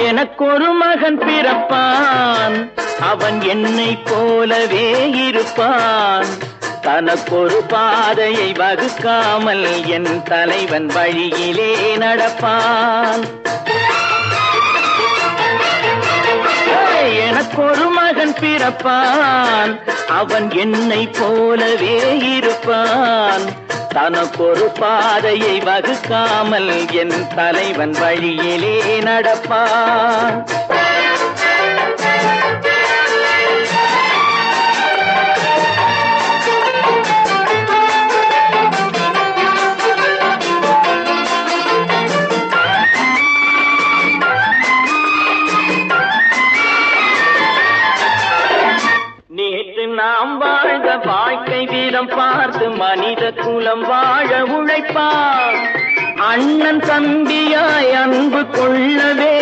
எனக்கொரு மகன் பிறப்பான், அவன் என்னை போலவே இருப்பான். தனக்கொரு பாதையை வகுக்காமல் என் தலைவன் வழியிலே நடப்பான். எனக்கொரு மகன் பிறப்பான், அவன் என்னை போலவே இருப்பான். தனக்கொரு பாதையை வகுக்காமல் என் தலைவன் வழியிலே நடப்பான். நேற்று நாம் வாழ்ந்த வாழ்க்கை வீரம் பார்த்து மனித குலம் வாழ உழைப்பார். அண்ணன் தம்பியாய் அன்பு கொள்ளவே